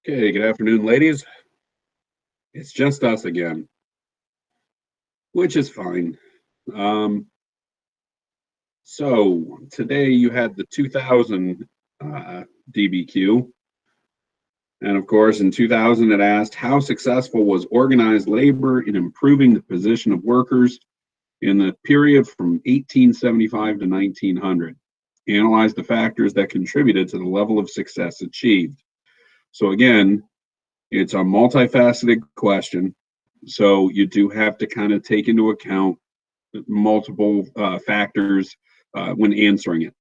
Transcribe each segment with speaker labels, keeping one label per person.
Speaker 1: Okay, good afternoon, ladies. It's just us again, which is fine. Um, so today you had the 2000 DBQ, and of course in 2000 it asked how successful was organized labor in improving the position of workers in the period from 1875 to 1900. Analyze the factors that contributed to the level of success achieved. So again, it's a multifaceted question. So you do have to kind of take into account multiple factors when answering it.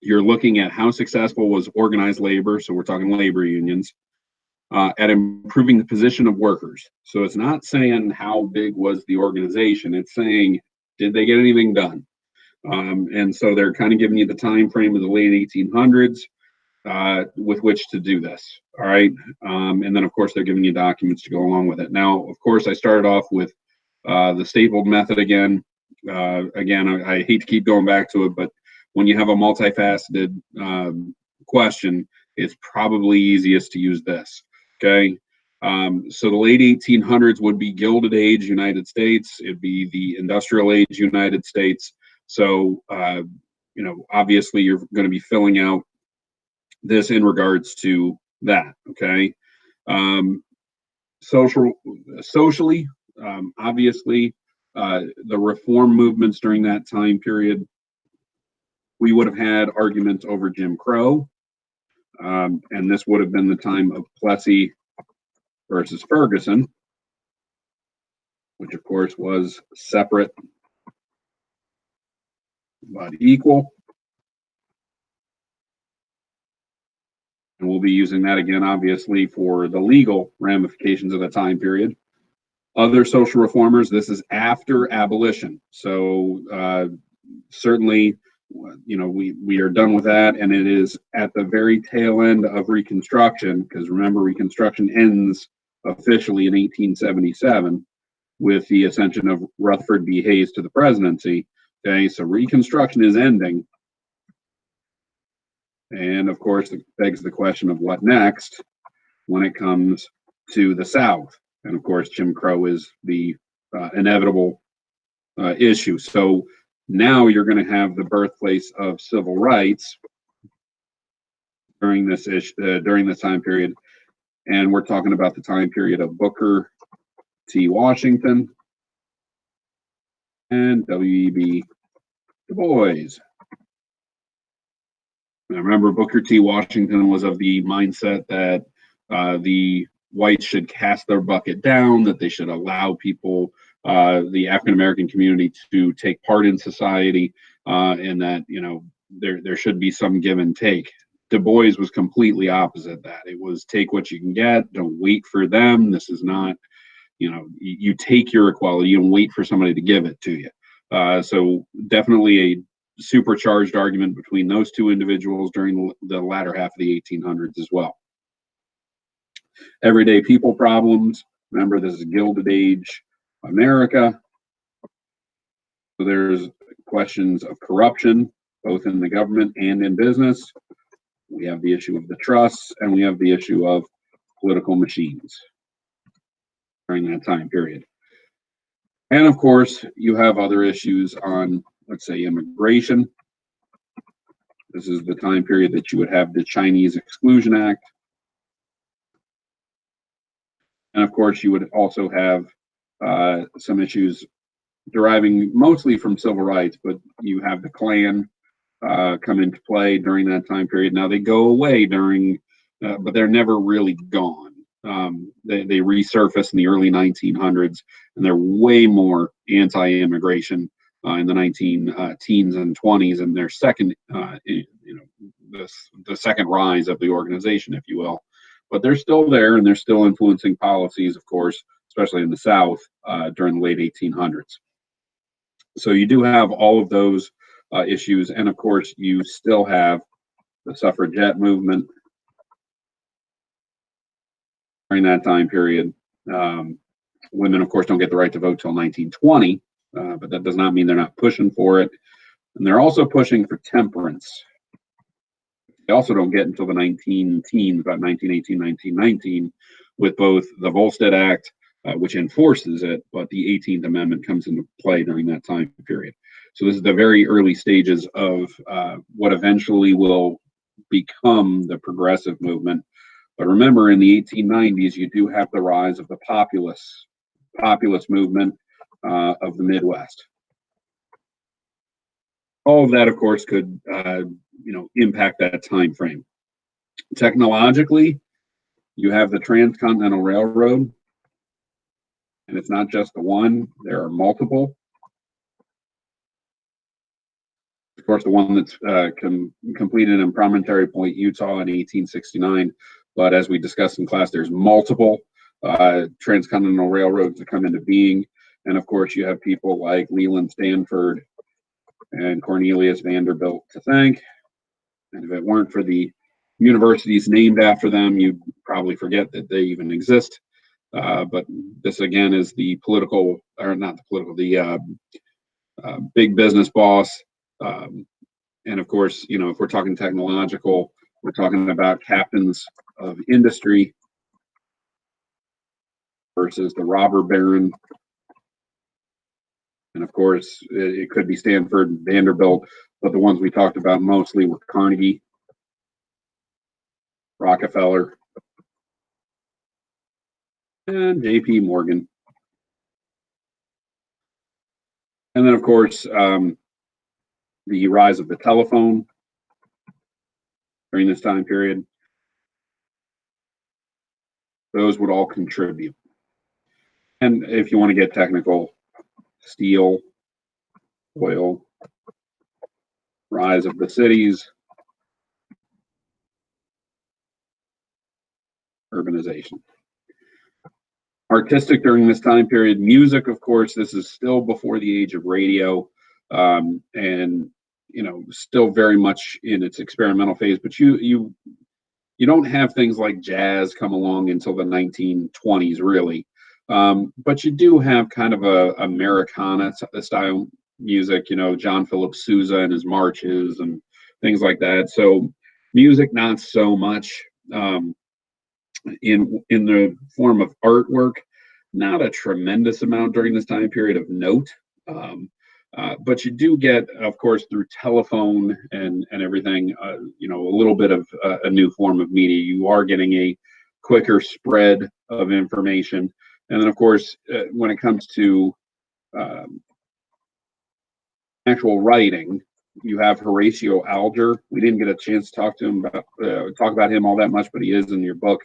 Speaker 1: You're looking at how successful was organized labor, so we're talking labor unions, at improving the position of workers. So it's not saying how big was the organization, it's saying, did they get anything done? And so they're kind of giving you the time frame of the late 1800s with which to do this. All right. And then, of course, they're giving you documents to go along with it. Now, of course, I started off with the stapled method again. I hate to keep going back to it, but when you have a multifaceted question, it's probably easiest to use this. Okay. So the late 1800s would be Gilded Age United States. It'd be the Industrial Age United States. So, obviously you're going to be filling out this in regards to that. Okay. Socially, obviously, the reform movements during that time period, we would have had arguments over Jim Crow, and this would have been the time of Plessy versus Ferguson, which of course was separate but equal. And we'll be using that again, obviously, for the legal ramifications of the time period. Other social reformers, this is after abolition. So certainly, we are done with that. And it is at the very tail end of Reconstruction, because remember, Reconstruction ends officially in 1877 with the ascension of Rutherford B. Hayes to the presidency. Okay, so Reconstruction is ending. And of course, it begs the question of what next when it comes to the South. And of course, Jim Crow is the inevitable issue. So now you're going to have the birthplace of civil rights during this time period. And we're talking about the time period of Booker T. Washington and W.E.B. Du Bois. Now, remember, Booker T. Washington was of the mindset that the whites should cast their bucket down, that they should allow people, the African American community, to take part in society, and that there should be some give and take. Du Bois was completely opposite that. It was take what you can get, don't wait for them. This is not, you take your equality, you don't wait for somebody to give it to you. So definitely a supercharged argument between those two individuals during the latter half of the 1800s as well. Everyday people problems. Remember, this is Gilded Age America. So there's questions of corruption, both in the government and in business. We have the issue of the trusts, and we have the issue of political machines during that time period. And of course, you have other issues on, let's say, immigration. This is the time period that you would have the Chinese Exclusion Act. And of course, you would also have some issues deriving mostly from civil rights, but you have the Klan come into play during that time period. Now they go away but they're never really gone. They resurface in the early 1900s, and they're way more anti-immigration in the 19 teens and 20s, and their second, the second rise of the organization, if you will. But they're still there, and they're still influencing policies, of course, especially in the South during the late 1800s. So you do have all of those issues, and of course, you still have the suffragette movement during that time period. Women, of course, don't get the right to vote till 1920, but that does not mean they're not pushing for it. And they're also pushing for temperance. They also don't get until the 19 teens, about 1918, 1919, with both the Volstead Act, which enforces it, but the 18th Amendment comes into play during that time period. So this is the very early stages of what eventually will become the progressive movement. But remember, in the 1890s, you do have the rise of the populist movement of the Midwest. All of that, of course, could impact that time frame. Technologically, you have the Transcontinental Railroad, and it's not just the one, there are multiple. Of course, the one that's completed in Promontory Point, Utah in 1869. But as we discussed in class, there's multiple transcontinental railroads that come into being. And of course, you have people like Leland Stanford and Cornelius Vanderbilt to thank. And if it weren't for the universities named after them, you'd probably forget that they even exist. But this again is the political, or not the political, the big business boss. And of course, if we're talking technological, we're talking about captains of industry versus the robber baron. And of course, it could be Stanford, Vanderbilt, but the ones we talked about mostly were Carnegie, Rockefeller, and J.P. Morgan. And then, of course, the rise of the telephone during this time period. Those would all contribute. And if you want to get technical, steel, oil, rise of the cities, urbanization. Artistic during this time period, music, of course, this is still before the age of radio, and still very much in its experimental phase. But you don't have things like jazz come along until the 1920s, really. But you do have kind of a Americana style music, John Philip Sousa and his marches and things like that. So music, not so much. In the form of artwork, not a tremendous amount during this time period of note. But you do get, of course, through telephone and everything, a little bit of a new form of media. You are getting a quicker spread of information. And then, of course, when it comes to actual writing, you have Horatio Alger. We didn't get a chance to talk about him all that much, but he is in your book.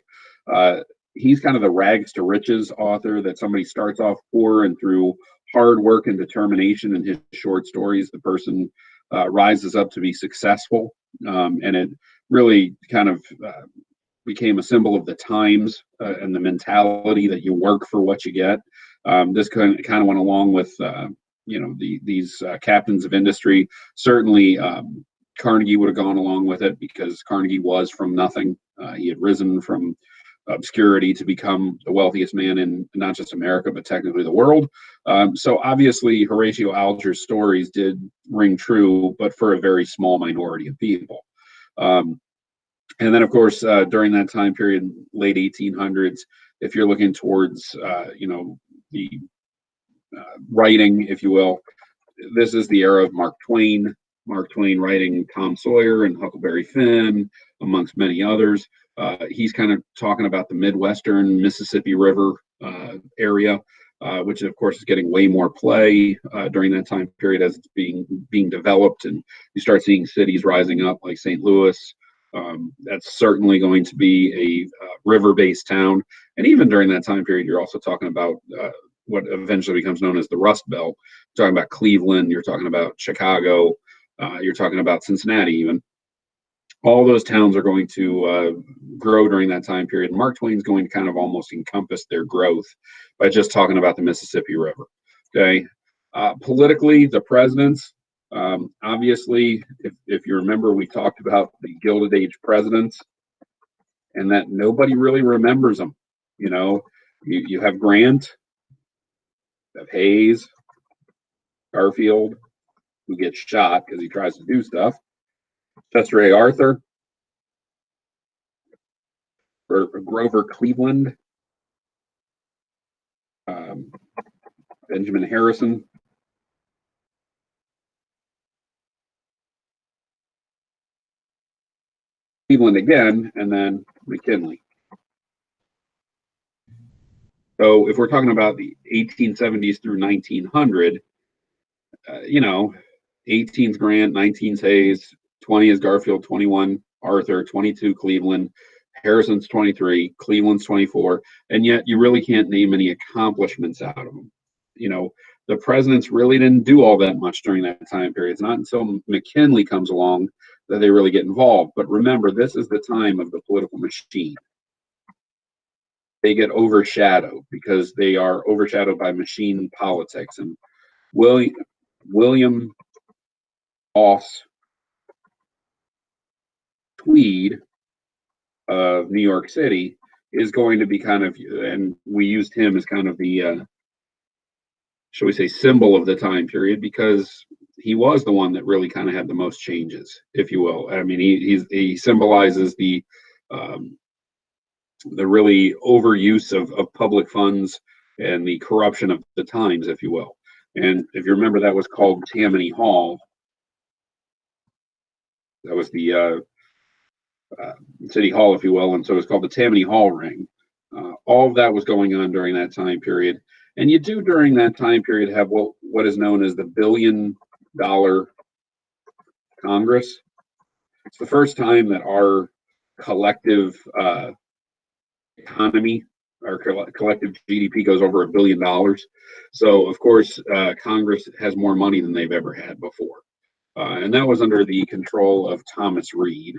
Speaker 1: He's kind of the rags to riches author that somebody starts off poor, and through hard work and determination in his short stories, the person rises up to be successful. And it really kind of became a symbol of the times and the mentality that you work for what you get. This kind of went along with these captains of industry. Certainly, Carnegie would have gone along with it, because Carnegie was from nothing. He had risen from obscurity to become the wealthiest man in not just America, but technically the world. So obviously, Horatio Alger's stories did ring true, but for a very small minority of people. And then, of course, during that time period, late 1800s, if you're looking towards, the writing, if you will, this is the era of Mark Twain. Mark Twain writing Tom Sawyer and Huckleberry Finn, amongst many others. He's kind of talking about the Midwestern Mississippi River area, which of course is getting way more play during that time period as it's being developed, and you start seeing cities rising up like St. Louis. That's certainly going to be a river-based town, and even during that time period, you're also talking about what eventually becomes known as the Rust Belt. You're talking about Cleveland, you're talking about Chicago, you're talking about Cincinnati even. All those towns are going to grow during that time period. Mark Twain's going to kind of almost encompass their growth by just talking about the Mississippi River. Okay. Politically, the presidents, obviously, if you remember, we talked about the Gilded Age presidents, and that nobody really remembers them. You have Grant, you have Hayes, Garfield, who gets shot because he tries to do stuff, Chester A. Arthur, Grover Cleveland, Benjamin Harrison, Cleveland again, and then McKinley. So if we're talking about the 1870s through 1900, 18's Grant, 19's Hayes, 20 is Garfield, 21 Arthur, 22 Cleveland, Harrison's 23, Cleveland's 24, and yet you really can't name any accomplishments out of them. The presidents really didn't do all that much during that time period. It's not until McKinley comes along that they really get involved. But remember, this is the time of the political machine. They get overshadowed because they are overshadowed by machine politics. And William Oss Tweed of New York City is going to be kind of, and we used him as kind of the, shall we say, symbol of the time period, because he was the one that really kind of had the most changes, if you will. I mean, he symbolizes the really overuse of public funds and the corruption of the times, if you will. And if you remember, that was called Tammany Hall. That was the City Hall, if you will, and so it's called the Tammany Hall ring. All of that was going on during that time period. And you do during that time period have what is known as the $1 billion Congress. It's the first time that our collective economy, our collective GDP goes over $1 billion. So, of course, Congress has more money than they've ever had before. And that was under the control of Thomas Reed.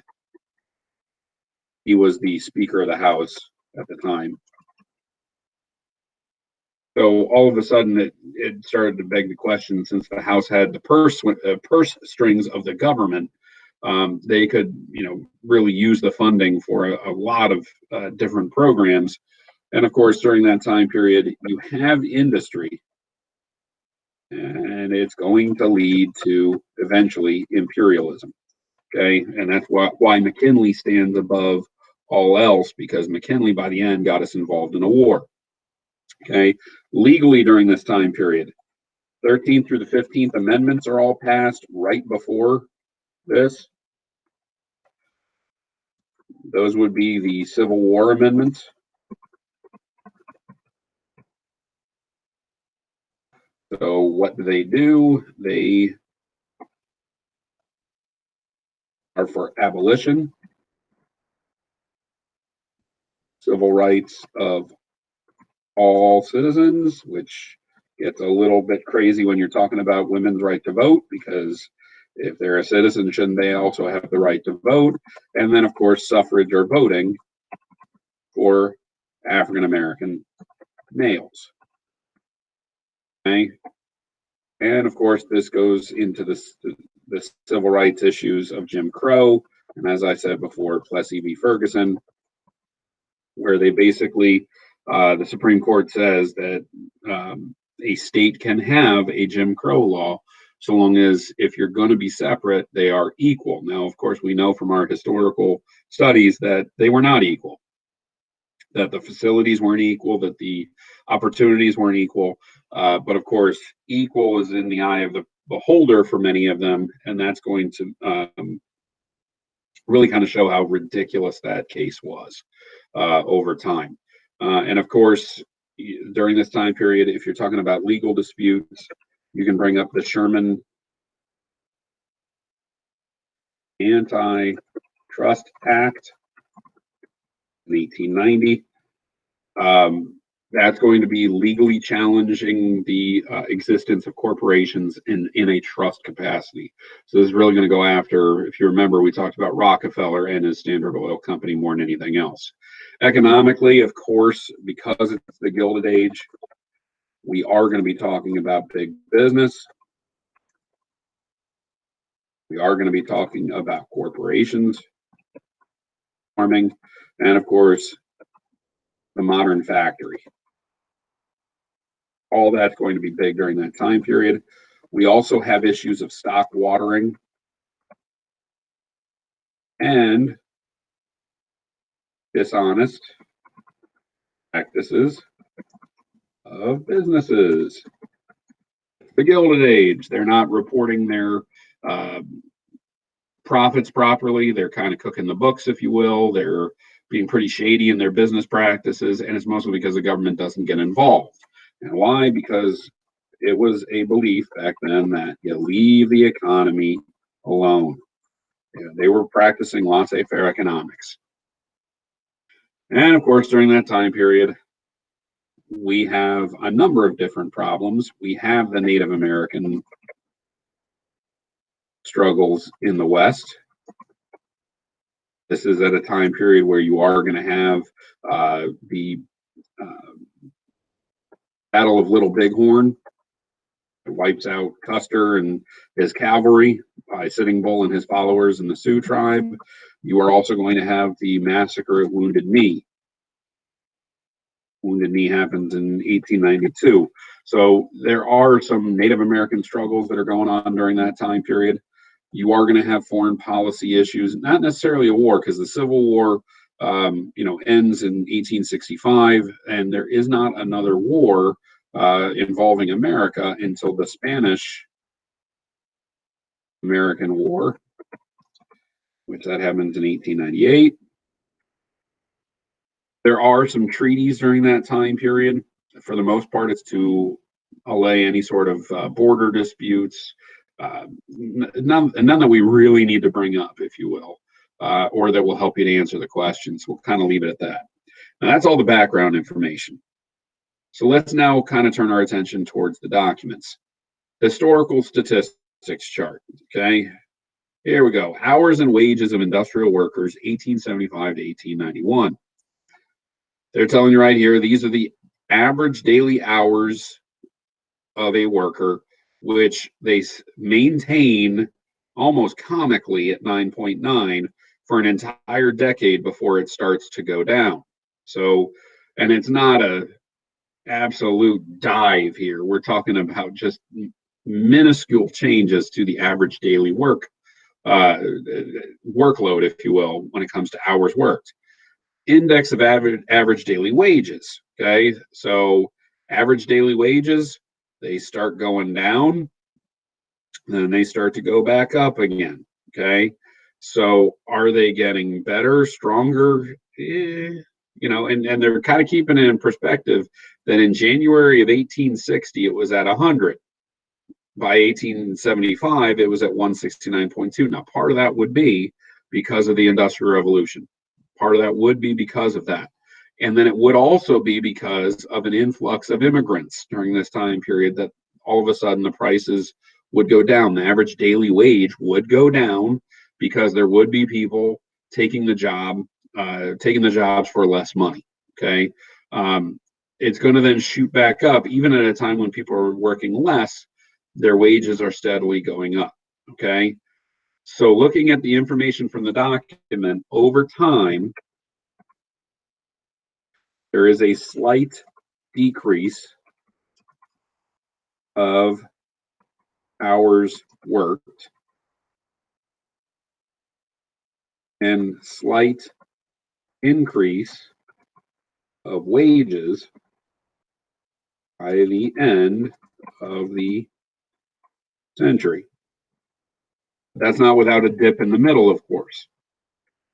Speaker 1: He was the Speaker of the House at the time. So all of a sudden, it started to beg the question, since the House had the purse strings of the government, they could, really use the funding for a lot of different programs. And of course, during that time period, you have industry, and it's going to lead to eventually imperialism. Okay, and that's why McKinley stands above all else, because McKinley, by the end, got us involved in a war. Okay, legally during this time period, 13th through the 15th Amendments are all passed right before this. Those would be the Civil War amendments. So what do? They are for abolition, civil rights of all citizens, which gets a little bit crazy when you're talking about women's right to vote, because if they're a citizen, shouldn't they also have the right to vote? And then, of course, suffrage or voting for African American males. Okay. And of course, this goes into the civil rights issues of Jim Crow, and as I said before, Plessy v. Ferguson, where they basically, the Supreme Court says that a state can have a Jim Crow law so long as, if you're going to be separate, they are equal. Now, of course, we know from our historical studies that they were not equal, that the facilities weren't equal, that the opportunities weren't equal. But of course, equal is in the eye of the beholder for many of them, and that's going to really kind of show how ridiculous that case was over time. And of course, during this time period, if you're talking about legal disputes, you can bring up the Sherman Antitrust Act in 1890. That's going to be legally challenging the existence of corporations in a trust capacity. So this is really going to go after, if you remember, we talked about Rockefeller and his Standard Oil Company more than anything else. Economically, of course, because it's the Gilded Age, we are going to be talking about big business. We are going to be talking about corporations, farming, and of course, the modern factory. All that's going to be big during that time period. We also have issues of stock watering and dishonest practices of businesses. The Gilded Age, they're not reporting their uh, profits properly. They're kind of cooking the books, if you will. They're being pretty shady in their business practices, and it's mostly because the government doesn't get involved. And why? Because it was a belief back then that you leave the economy alone. They were practicing laissez-faire economics. And of course, during that time period, we have a number of different problems. We have the Native American struggles in the West. This is at a time period where you are going to have the Battle of Little Bighorn. It wipes out Custer and his cavalry by Sitting Bull and his followers in the Sioux tribe. You are also going to have the massacre at Wounded Knee. Wounded Knee happens in 1892. So there are some Native American struggles that are going on during that time period. You are going to have foreign policy issues, not necessarily a war, because the Civil War, ends in 1865, and there is not another war involving America until the Spanish-American War, which that happens in 1898. There are some treaties during that time period. For the most part, it's to allay any sort of border disputes, none that we really need to bring up, if you will, or that will help you to answer the questions. We'll kind of leave it at that. Now, that's all the background information. So let's now kind of turn our attention towards the documents. Historical statistics chart, okay? Here we go. Hours and wages of industrial workers, 1875 to 1891. They're telling you right here, these are the average daily hours of a worker, which they maintain almost comically at 9.9 for an entire decade before it starts to go down. So, and it's not a absolute dive here. We're talking about just minuscule changes to the average daily workload, if you will, when it comes to hours worked. Index of average daily wages. Okay, so average daily wages, they start going down, then they start to go back up again. Okay, so are they getting better, stronger? And they're kind of keeping it in perspective that in January of 1860 it was at 100. By 1875 it was at 169.2. Now part of that would be because of the Industrial Revolution. Part of that would be because of that. And then it would also be because of an influx of immigrants during this time period that all of a sudden the prices would go down. The average daily wage would go down because there would be people taking the jobs for less money. Okay. It's going to then shoot back up, even at a time when people are working less, their wages are steadily going up. Okay. So looking at the information from the document, over time, there is a slight decrease of hours worked and slight increase of wages by the end of the century. That's not without a dip in the middle, of course.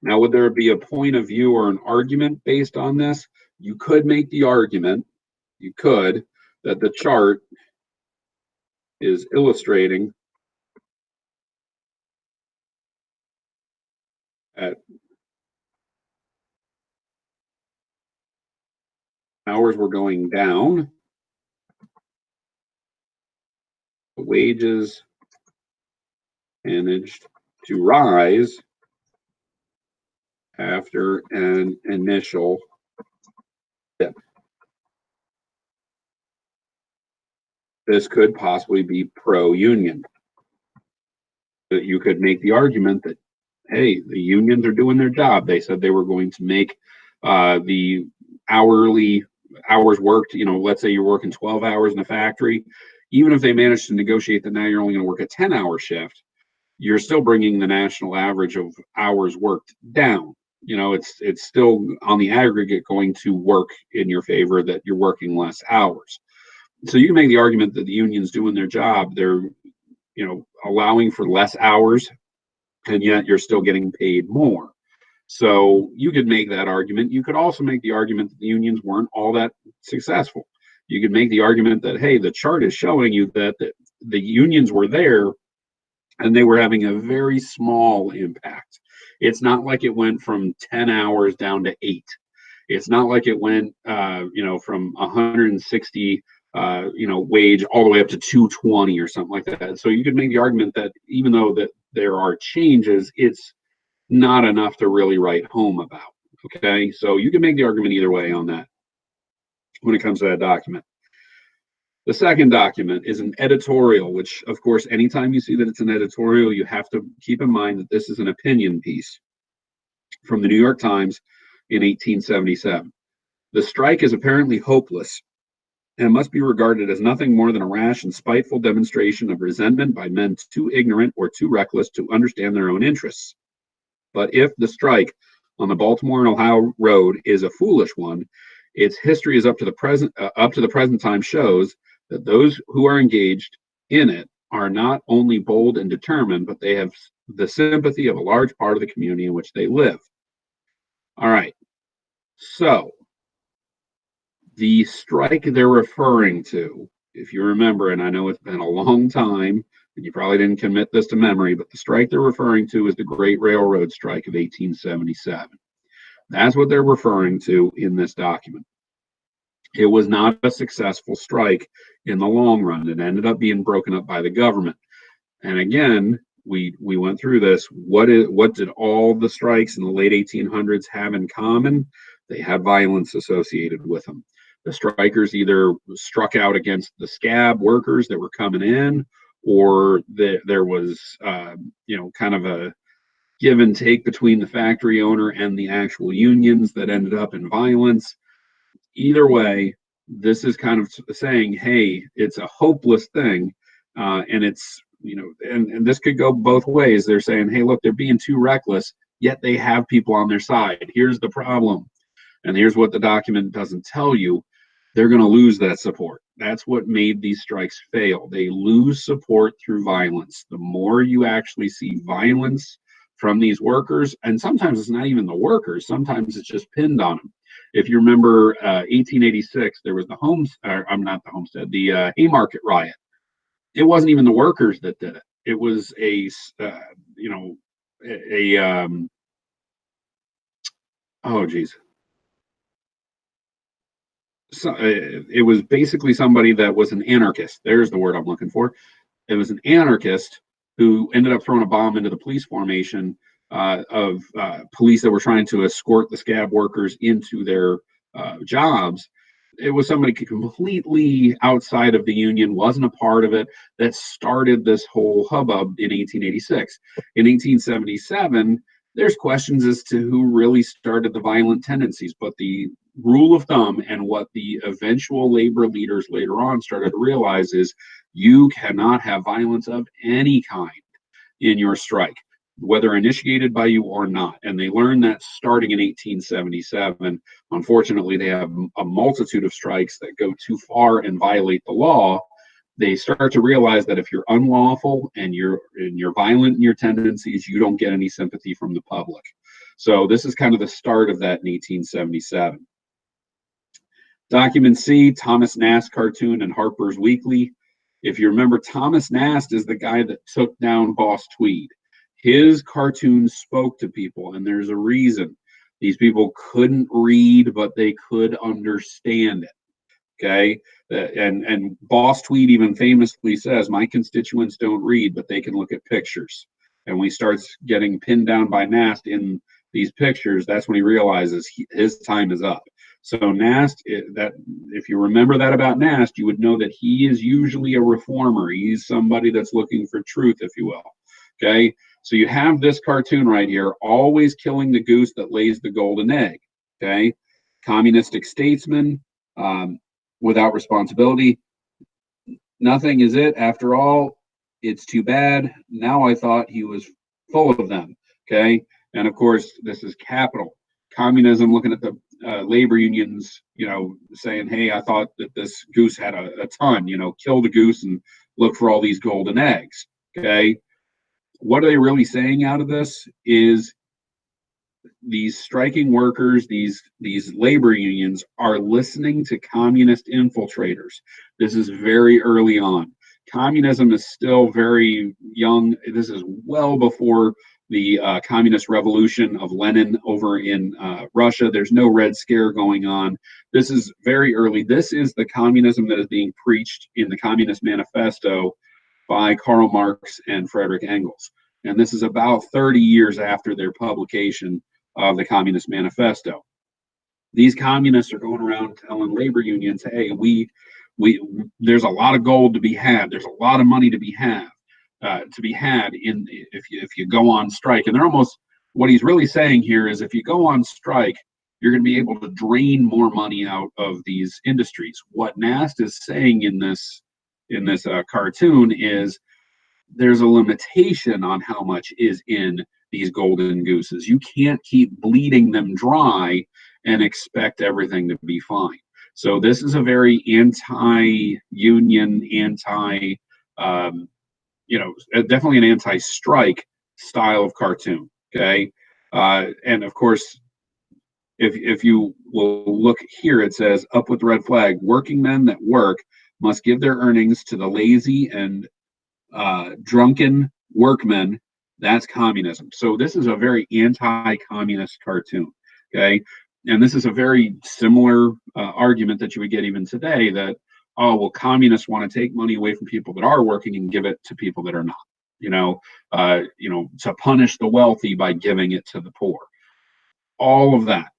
Speaker 1: Now, would there be a point of view or an argument based on this? You could make the argument, that the chart is illustrating that hours were going down, the wages managed to rise after an initial dip. This could possibly be pro-union. That you could make the argument that, hey, the unions are doing their job. They said they were going to make the hourly hours worked, let's say you're working 12 hours in a factory. Even if they manage to negotiate that now you're only going to work a 10-hour shift, you're still bringing the national average of hours worked down. it's still on the aggregate going to work in your favor that you're working less hours. So you can make the argument that the union's doing their job. They're, allowing for less hours, and yet you're still getting paid more. So you could make that argument. You could also make the argument that the unions weren't all that successful. You could make the argument that, hey, the chart is showing you that the unions were there and they were having a very small impact. It's not like it went from 10 hours down to 8. It's not like it went, from 160, wage all the way up to 220 or something like that. So you could make the argument that even though that there are changes, it's not enough to really write home about. Okay, so you can make the argument either way on that when it comes to that document. The second document is an editorial, which, of course, anytime you see that it's an editorial, you have to keep in mind that this is an opinion piece from the New York Times in 1877. The strike is apparently hopeless and must be regarded as nothing more than a rash and spiteful demonstration of resentment by men too ignorant or too reckless to understand their own interests. But if the strike on the Baltimore and Ohio road is a foolish one, its history is up to the present time shows that those who are engaged in it are not only bold and determined, but they have the sympathy of a large part of the community in which they live. All right. So the strike they're referring to, if you remember, and I know it's been a long time, and you probably didn't commit this to memory, but the strike they're referring to is the Great Railroad Strike of 1877. That's what they're referring to in this document. It was not a successful strike in the long run. It ended up being broken up by the government. And again, we went through this. What did all the strikes in the late 1800s have in common? They had violence associated with them. The strikers either struck out against the scab workers that were coming in, or there was, kind of a give and take between the factory owner and the actual unions that ended up in violence. Either way, this is kind of saying, hey, it's a hopeless thing, and it's, and this could go both ways. They're saying, hey, look, they're being too reckless, yet they have people on their side. Here's the problem, and here's what the document doesn't tell you. They're going to lose that support. That's what made these strikes fail. They lose support through violence. The more you actually see violence from these workers, and sometimes it's not even the workers, sometimes it's just pinned on them. If you remember 1886, there was the Haymarket riot. It wasn't even the workers that did it. It was oh geez. So, it was basically somebody that was an anarchist. There's the word I'm looking for. It was an anarchist who ended up throwing a bomb into the police formation of police that were trying to escort the scab workers into their jobs. It was somebody completely outside of the union, wasn't a part of it, that started this whole hubbub in 1886. In 1877, there's questions as to who really started the violent tendencies, but the rule of thumb and what the eventual labor leaders later on started to realize is you cannot have violence of any kind in your strike, whether initiated by you or not. And they learned that starting in 1877. Unfortunately, they have a multitude of strikes that go too far and violate the law. They start to realize that if you're unlawful and you're violent in your tendencies, you don't get any sympathy from the public. So this is kind of the start of that in 1877. Document C, Thomas Nast cartoon in Harper's Weekly. If you remember, Thomas Nast is the guy that took down Boss Tweed. His cartoons spoke to people, and there's a reason. These people couldn't read, but they could understand it. Okay, and Boss Tweed even famously says, "My constituents don't read, but they can look at pictures." And when he starts getting pinned down by Nast in these pictures, that's when he realizes his time is up. So Nast, if you remember that about Nast, you would know that he is usually a reformer. He's somebody that's looking for truth, if you will. Okay, so you have this cartoon right here, always killing the goose that lays the golden egg. Okay, communistic statesman. Without responsibility. Nothing is it. After all, it's too bad. Now I thought he was full of them. Okay. And of course, this is capital. Communism looking at the labor unions, saying, hey, I thought that this goose had a ton, kill the goose and look for all these golden eggs. Okay. What are they really saying out of this is these striking workers, these labor unions are listening to communist infiltrators. This is very early on. Communism is still very young. This is well before the communist revolution of Lenin over in Russia. There's no Red Scare going on. This is very early. This is the communism that is being preached in the Communist Manifesto by Karl Marx and Frederick Engels. And this is about 30 years after their publication of the Communist Manifesto. These communists are going around telling labor unions, hey, there's a lot of gold to be had. There's a lot of money to be had in if you go on strike. And they're almost, what he's really saying here is if you go on strike, you're going to be able to drain more money out of these industries. What Nast is saying in this cartoon is there's a limitation on how much is in these golden gooses. You can't keep bleeding them dry and expect everything to be fine. So this is a very anti-union, definitely an anti-strike style of cartoon. Okay, and of course, if you will look here, it says, "Up with the red flag. Working men that work must give their earnings to the lazy and drunken workmen." That's communism. So this is a very anti-communist cartoon. Okay, and this is a very similar argument that you would get even today, that, oh, well, communists want to take money away from people that are working and give it to people that are not, to punish the wealthy by giving it to the poor. All of that,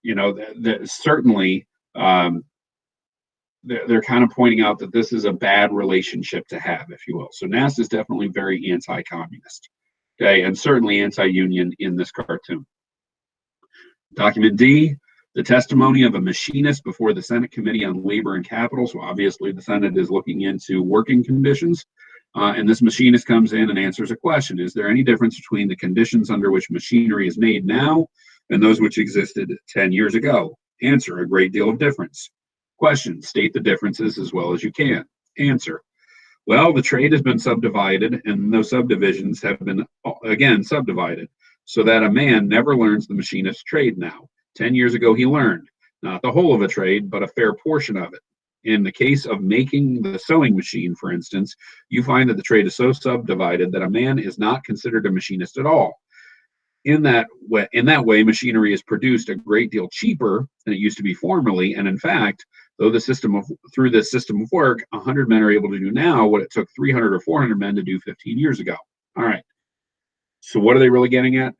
Speaker 1: certainly they're kind of pointing out that this is a bad relationship to have, if you will. So Nast is definitely very anti-communist, okay, and certainly anti-union in this cartoon. Document D, the testimony of a machinist before the Senate Committee on Labor and Capital. So obviously the Senate is looking into working conditions. And this machinist comes in and answers a question. Is there any difference between the conditions under which machinery is made now and those which existed 10 years ago? Answer, a great deal of difference. Question, state the differences as well as you can. Answer, well, the trade has been subdivided and those subdivisions have been, again, subdivided so that a man never learns the machinist's trade now. 10 years ago, he learned, not the whole of a trade, but a fair portion of it. In the case of making the sewing machine, for instance, you find that the trade is so subdivided that a man is not considered a machinist at all. In that way, machinery is produced a great deal cheaper than it used to be formerly. And in fact, through this system of work, 100 men are able to do now what it took 300 or 400 men to do 15 years ago. All right. So what are they really getting at?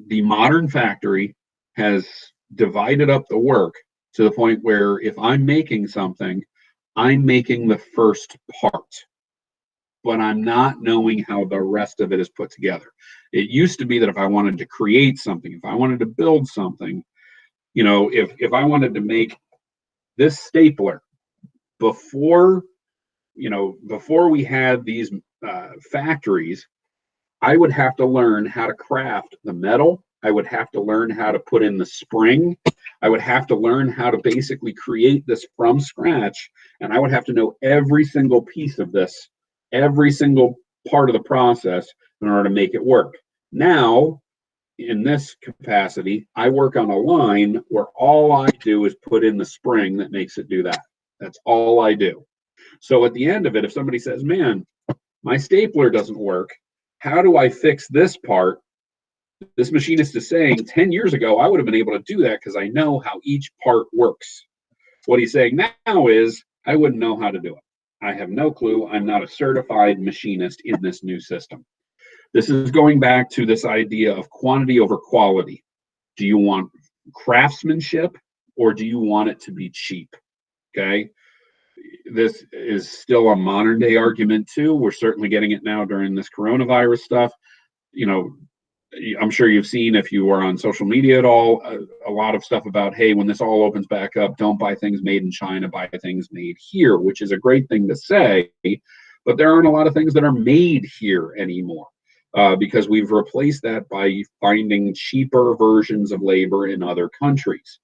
Speaker 1: The modern factory has divided up the work to the point where if I'm making something, I'm making the first part, but I'm not knowing how the rest of it is put together. It used to be that if I wanted to create something, if I wanted to build something, if I wanted to make this stapler before we had these factories, I would have to learn how to craft the metal. I would have to learn how to put in the spring. I would have to learn how to basically create this from scratch. And I would have to know every single piece of this, every single part of the process in order to make it work. Now, in this capacity, I work on a line where all I do is put in the spring that makes it do that. That's all I do. So at the end of it, if somebody says, man, my stapler doesn't work, how do I fix this part? This machinist is saying 10 years ago, I would have been able to do that because I know how each part works. What he's saying now is, I wouldn't know how to do it. I have no clue. I'm not a certified machinist in this new system. This is going back to this idea of quantity over quality. Do you want craftsmanship or do you want it to be cheap? Okay. This is still a modern day argument too. We're certainly getting it now during this coronavirus stuff. I'm sure you've seen, if you are on social media at all, a lot of stuff about, hey, when this all opens back up, don't buy things made in China, buy things made here, which is a great thing to say, but there aren't a lot of things that are made here anymore. because we've replaced that by finding cheaper versions of labor in other countries.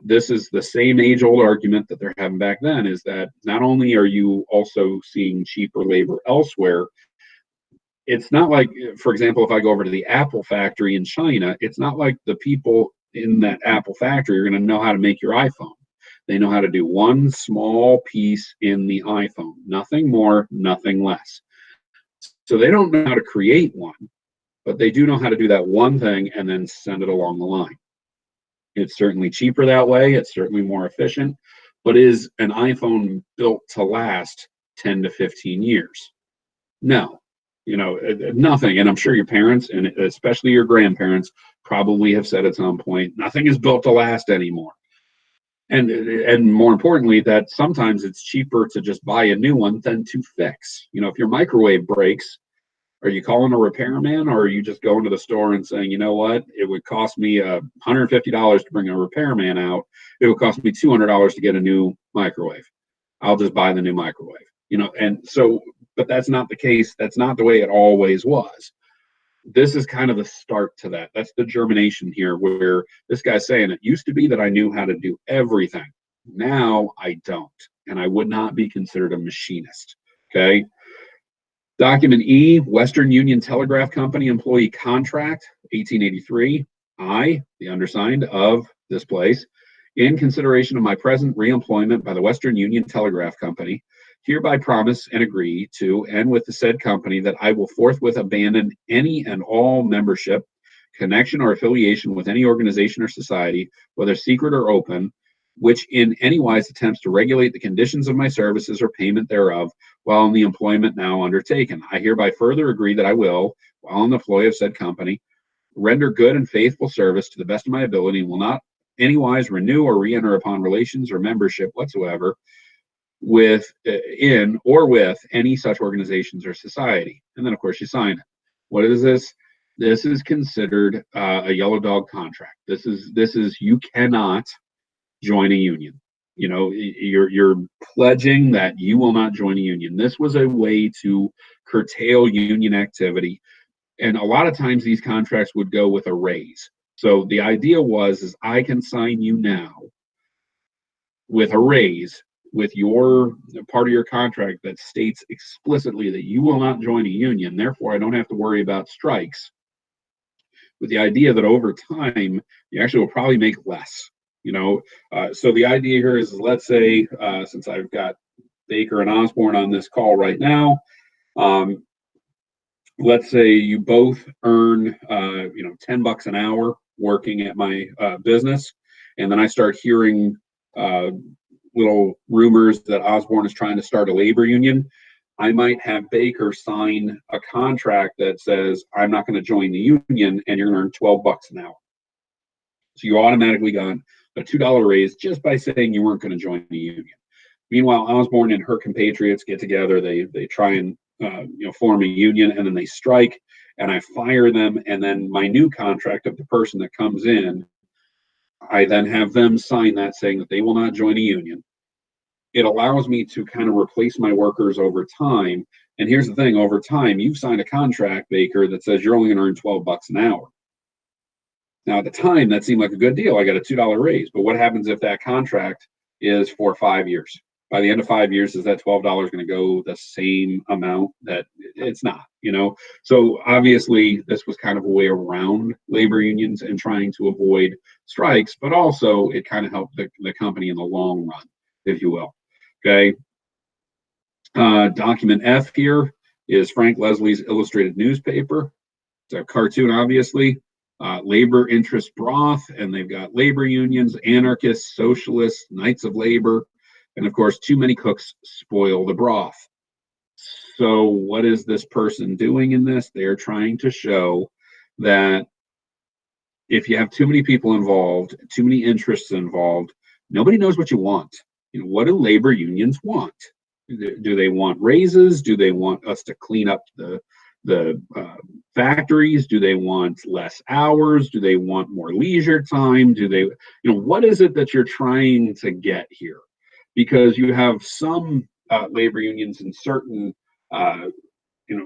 Speaker 1: This is the same age-old argument that they're having back then, is that not only are you also seeing cheaper labor elsewhere, it's not like, for example, if I go over to the Apple factory in China, it's not like the people in that Apple factory are going to know how to make your iPhone. They know how to do one small piece in the iPhone, nothing more, nothing less. So they don't know how to create one, but they do know how to do that one thing and then send it along the line. It's certainly cheaper that way. It's certainly more efficient, but is an iPhone built to last 10 to 15 years? No, nothing. And I'm sure your parents, and especially your grandparents, probably have said at some point, nothing is built to last anymore. And more importantly, that sometimes it's cheaper to just buy a new one than to fix. If your microwave breaks, are you calling a repairman, or are you just going to the store and saying, you know what, it would cost me $150 to bring a repairman out. It would cost me $200 to get a new microwave. I'll just buy the new microwave. And so, but that's not the case. That's not the way it always was. This is kind of the start to that. That's the germination here, where this guy's saying it used to be that I knew how to do everything. Now I don't, and I would not be considered a machinist. Okay. Document E, Western Union Telegraph Company employee contract, 1883. I, the undersigned of this place, in consideration of my present reemployment by the Western Union Telegraph Company, hereby promise and agree to, and with the said company, that I will forthwith abandon any and all membership, connection, or affiliation with any organization or society, whether secret or open, which in any wise attempts to regulate the conditions of my services or payment thereof while in the employment now undertaken. I hereby further agree that I will, while in the employ of said company, render good and faithful service to the best of my ability, and will not anywise renew or re-enter upon relations or membership whatsoever with in or with any such organizations or society. And then of course you sign it. What is this? This is considered a yellow dog contract. This is you cannot join a union. You're pledging that you will not join a union. This was a way to curtail union activity, and a lot of times these contracts would go with a raise. So the idea is I can sign you now with a raise, with your part of your contract that states explicitly that you will not join a union. Therefore, I don't have to worry about strikes, with the idea that over time you actually will probably make less. So the idea here is, let's say, since I've got Baker and Osborne on this call right now, let's say you both earn, $10 an hour working at my business, and then I start hearing little rumors that Osborne is trying to start a labor union. I might have Baker sign a contract that says, I'm not going to join the union, and you're going to earn $12 an hour. So you automatically got a $2 raise just by saying you weren't going to join the union. Meanwhile, Osborne and her compatriots get together. They try and form a union, and then they strike, and I fire them. And then my new contract of the person that comes in, I then have them sign that saying that they will not join a union. It allows me to kind of replace my workers over time. And here's the thing: over time, you've signed a contract, Baker, that says you're only going to earn $12 an hour. Now, at the time, that seemed like a good deal. I got a $2 raise. But what happens if that contract is for 5 years? By the end of 5 years, is that $12 going to go the same amount? That it's not, So obviously, this was kind of a way around labor unions and trying to avoid strikes, but also it kind of helped the company in the long run, if you will. Okay. Document F here is Frank Leslie's illustrated newspaper. It's a cartoon, obviously. Labor interest broth, and they've got labor unions, anarchists, socialists, knights of labor, and of course, too many cooks spoil the broth. So what is this person doing in this? They're trying to show that if you have too many people involved, too many interests involved, nobody knows what you want. What do labor unions want? Do they want raises? Do they want us to clean up the factories? Do they want less hours? Do they want more leisure time? Do they, what is it that you're trying to get here? Because you have some labor unions in certain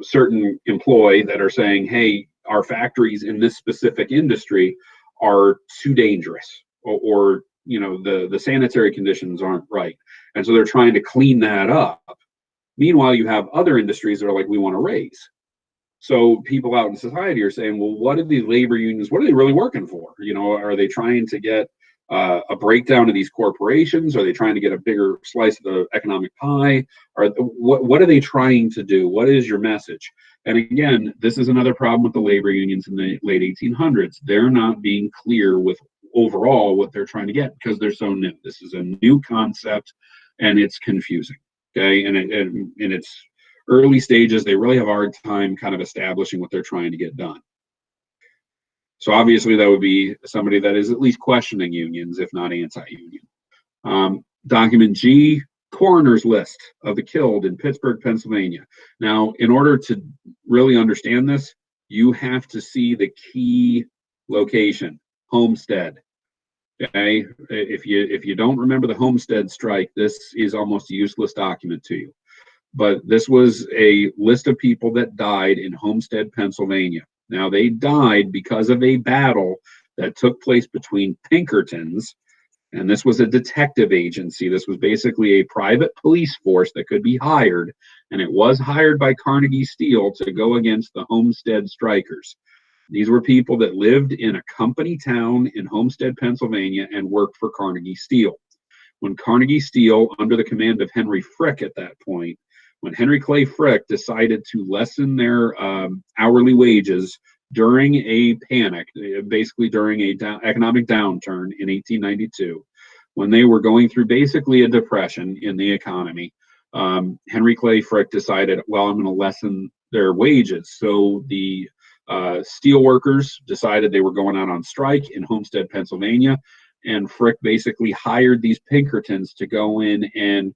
Speaker 1: certain employee that are saying, hey, our factories in this specific industry are too dangerous, or the sanitary conditions aren't right, and so they're trying to clean that up. Meanwhile, you have other industries that are like, we want to raise. So people out in society are saying, well, what are the labor unions, what are they really working for? Are they trying to get a breakdown of these corporations? Are they trying to get a bigger slice of the economic pie? Or what are they trying to do? What is your message? And again, this is another problem with the labor unions in the late 1800s. They're not being clear with overall what they're trying to get because they're so new. This is a new concept and it's confusing. Okay, and in its early stages, they really have a hard time kind of establishing what they're trying to get done. So obviously that would be somebody that is at least questioning unions, if not anti-union. Document G, coroner's list of the killed in Pittsburgh, Pennsylvania. Now, in order to really understand this, you have to see the key location, Homestead. Okay, if you don't remember the Homestead strike, this is almost a useless document to you. But this was a list of people that died in Homestead, Pennsylvania. Now, they died because of a battle that took place between Pinkertons, and this was a detective agency. This was basically a private police force that could be hired, and it was hired by Carnegie Steel to go against the Homestead strikers. These were people that lived in a company town in Homestead, Pennsylvania, and worked for Carnegie Steel. When Carnegie Steel, under the command of Henry Frick at that point, when Henry Clay Frick decided to lessen their hourly wages during a panic, basically during a economic downturn in 1892, when they were going through basically a depression in the economy, Henry Clay Frick decided, well, I'm going to lessen their wages. So the steel workers decided they were going out on strike in Homestead, Pennsylvania, and Frick basically hired these Pinkertons to go in and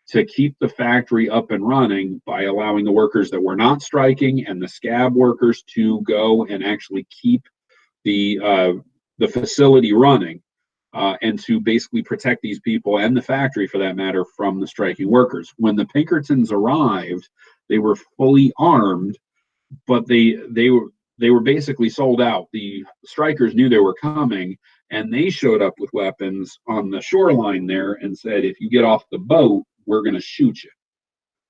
Speaker 1: to keep the factory up and running by allowing the workers that were not striking and the scab workers to go and actually keep the facility running, and to basically protect these people and the factory, for that matter, from the striking workers. When the Pinkertons arrived, they were fully armed, but they were basically sold out. The strikers knew they were coming, and they showed up with weapons on the shoreline there and said, if you get off the boat, we're going to shoot you.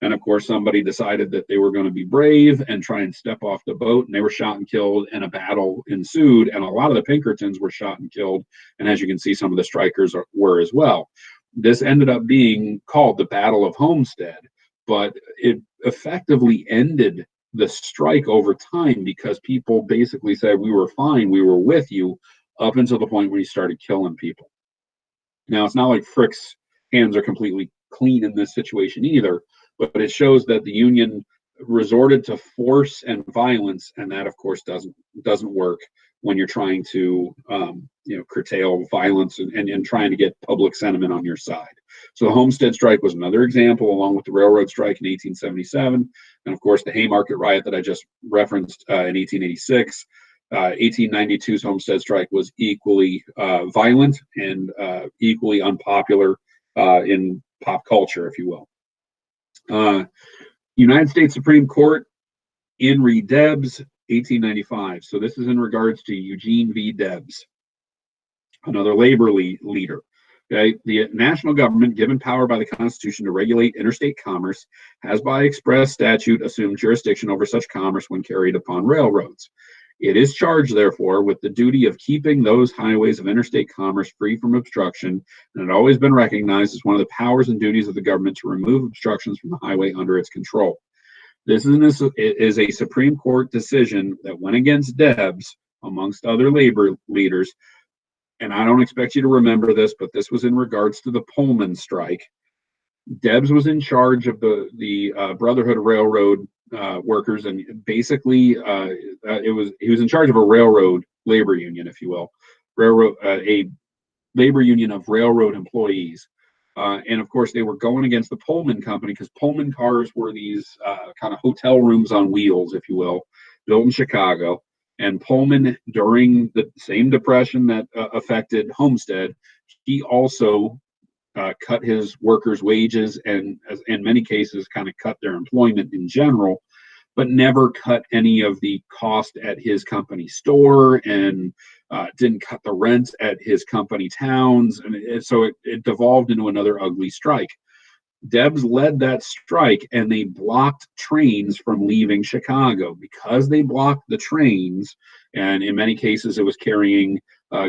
Speaker 1: And of course, somebody decided that they were going to be brave and try and step off the boat, and they were shot and killed, and a battle ensued, and a lot of the Pinkertons were shot and killed, and as you can see, some of the strikers were as well. This ended up being called the Battle of Homestead, but it effectively ended the strike over time because people basically said, we were fine, we were with you, up until the point when he started killing people. Now, it's not like Frick's hands are completely clean in this situation either, but it shows that the union resorted to force and violence, and that, of course, doesn't work when you're trying to curtail violence and trying to get public sentiment on your side. So the Homestead strike was another example, along with the railroad strike in 1877, and of course the Haymarket riot that I just referenced in 1886. 1892's Homestead strike was equally violent and equally unpopular in pop culture, if you will. United States Supreme Court, in re Debs, 1895. So this is in regards to Eugene V. Debs, another labor leader. Okay, the national government, given power by the Constitution to regulate interstate commerce, has by express statute assumed jurisdiction over such commerce when carried upon railroads. It is charged, therefore, with the duty of keeping those highways of interstate commerce free from obstruction, and it has always been recognized as one of the powers and duties of the government to remove obstructions from the highway under its control. This is a Supreme Court decision that went against Debs, amongst other labor leaders, and I don't expect you to remember this, but this was in regards to the Pullman strike. Debs was in charge of the Brotherhood of Railroad workers, and basically he was in charge of a railroad labor union, if you will, a labor union of railroad employees. And of course, they were going against the Pullman company because Pullman cars were these kind of hotel rooms on wheels, if you will, built in Chicago. And Pullman, during the same depression that affected Homestead, he also cut his workers' wages and, in many cases, kind of cut their employment in general. but never cut any of the cost at his company store, and didn't cut the rent at his company towns. And so it devolved into another ugly strike. Debs led that strike, and they blocked trains from leaving Chicago. Because they blocked the trains, and in many cases it was carrying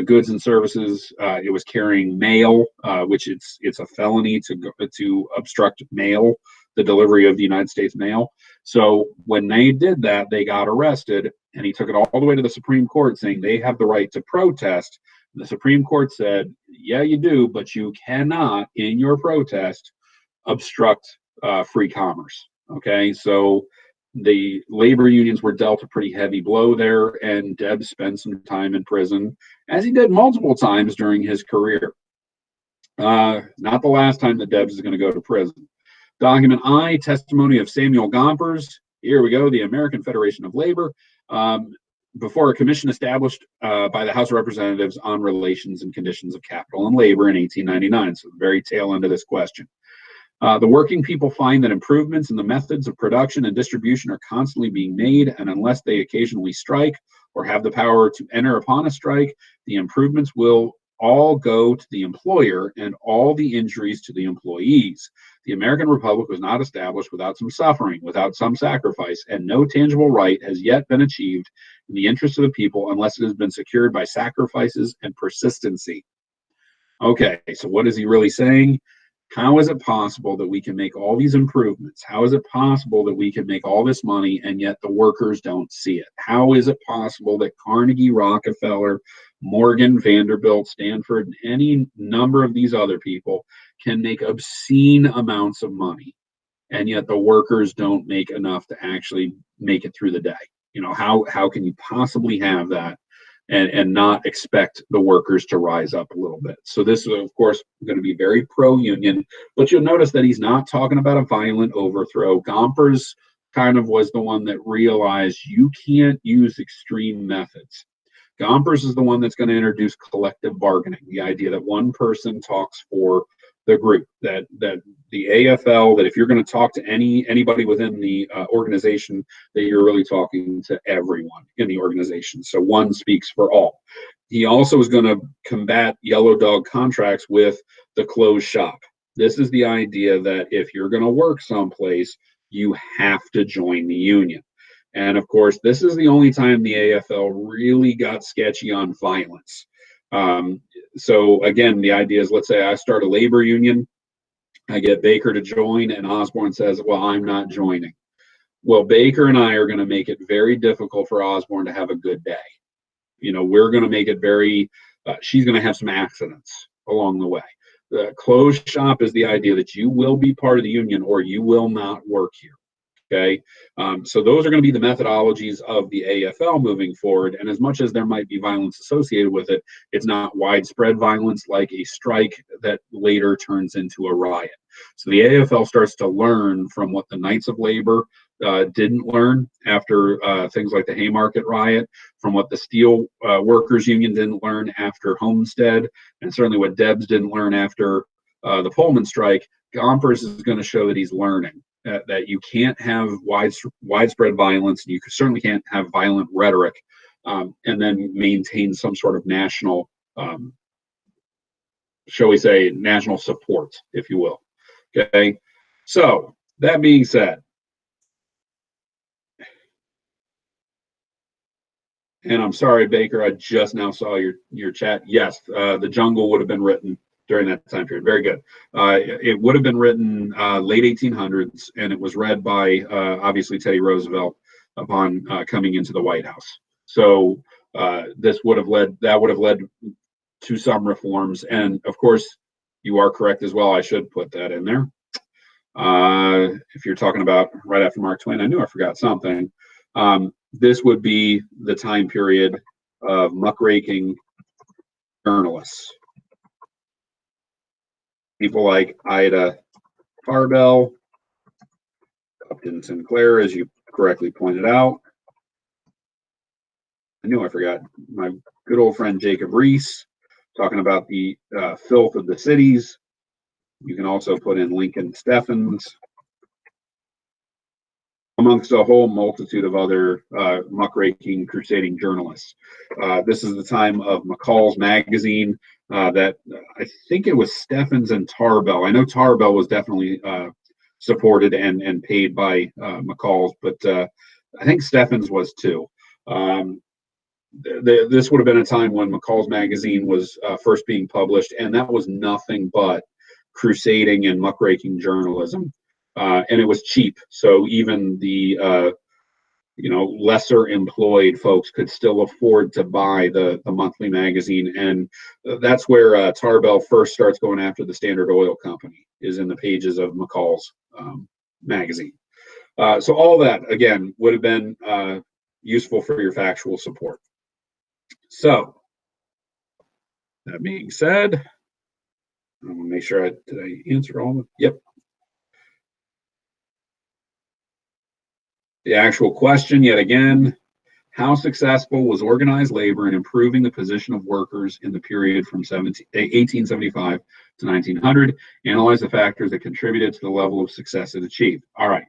Speaker 1: goods and services. It was carrying mail, which it's a felony to obstruct mail, the delivery of the United States mail. So when they did that, they got arrested, and he took it all the way to the Supreme Court, saying they have the right to protest. The Supreme Court said, yeah, you do, but you cannot, in your protest, obstruct free commerce. Okay, so the labor unions were dealt a pretty heavy blow there, and Debs spent some time in prison, as he did multiple times during his career. Not the last time that Debs is going to go to prison. Document I, testimony of Samuel Gompers. Here we go, the American Federation of Labor, before a commission established by the House of Representatives on relations and conditions of capital and labor in 1899. So the very tail end of this question. The working people find that improvements in the methods of production and distribution are constantly being made, and unless they occasionally strike or have the power to enter upon a strike, the improvements will all go to the employer and all the injuries to the employees. The American Republic was not established without some suffering, without some sacrifice, and no tangible right has yet been achieved in the interest of the people unless it has been secured by sacrifices and persistency. Okay, so what is he really saying? How is it possible that we can make all these improvements? How is it possible that we can make all this money and yet the workers don't see it? How is it possible that Carnegie, Rockefeller, Morgan, Vanderbilt, Stanford, and any number of these other people can make obscene amounts of money, and yet the workers don't make enough to actually make it through the day? You know, how can you possibly have that and not expect the workers to rise up a little bit? So this is, of course, going to be very pro-union, but you'll notice that he's not talking about a violent overthrow. Gompers kind of was the one that realized you can't use extreme methods. Gompers is the one that's going to introduce collective bargaining, the idea that one person talks for the group, that the AFL, that if you're going to talk to anybody within the organization, that you're really talking to everyone in the organization. So one speaks for all. He also is going to combat yellow dog contracts with the closed shop. This is the idea that if you're going to work someplace, you have to join the union. And of course, this is the only time the AFL really got sketchy on violence. So again, the idea is, let's say I start a labor union, I get Baker to join, and Osborne says, well, I'm not joining. Well, Baker and I are going to make it very difficult for Osborne to have a good day. You know, we're going to make it very, she's going to have some accidents along the way. The closed shop is the idea that you will be part of the union or you will not work here. Okay, so those are going to be the methodologies of the AFL moving forward. And as much as there might be violence associated with it, it's not widespread violence like a strike that later turns into a riot. So the AFL starts to learn from what the Knights of Labor didn't learn after things like the Haymarket riot, from what the Steel Workers Union didn't learn after Homestead, and certainly what Debs didn't learn after the Pullman strike. Gompers is going to show that he's learning. That you can't have widespread violence, and you certainly can't have violent rhetoric, and then maintain some sort of national, shall we say, national support, if you will. Okay, so that being said, and I'm sorry, Baker, I just now saw your chat. Yes, The Jungle would have been written during that time period. Very good. It would have been written late 1800s, and it was read by obviously Teddy Roosevelt upon coming into the White House. So that would have led to some reforms. And of course, you are correct as well. I should put that in there. If you're talking about right after Mark Twain, I knew I forgot something. This would be the time period of muckraking journalists. People like Ida Tarbell, Upton Sinclair, as you correctly pointed out. I knew I forgot my good old friend Jacob Reese, talking about the filth of the cities. You can also put in Lincoln Steffens. amongst a whole multitude of other muckraking, crusading journalists. This is the time of McCall's magazine that I think it was Steffens and Tarbell. I know Tarbell was definitely supported and paid by McCall's, but I think Steffens was too. This would have been a time when McCall's magazine was first being published, and that was nothing but crusading and muckraking journalism. And it was cheap, so even the lesser employed folks could still afford to buy the monthly magazine. And that's where Tarbell first starts going after the Standard Oil Company, is in the pages of McCall's magazine. So all that, again, would have been useful for your factual support. So that being said, I'm gonna make sure did I answer all of them? Yep. The actual question, yet again, how successful was organized labor in improving the position of workers in the period from 1875 to 1900? Analyze the factors that contributed to the level of success it achieved. All right.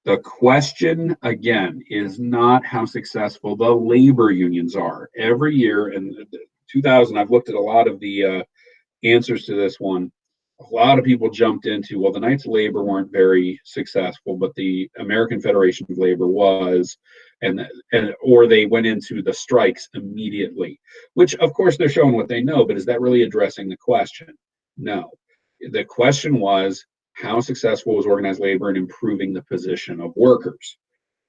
Speaker 1: The question, again, is not how successful the labor unions are. Every year, in 2000, I've looked at a lot of the answers to this one. A lot of people jumped into, well, the Knights of Labor weren't very successful, but the American Federation of Labor was, or they went into the strikes immediately, which of course they're showing what they know, but is that really addressing the question? No. The question was, how successful was organized labor in improving the position of workers?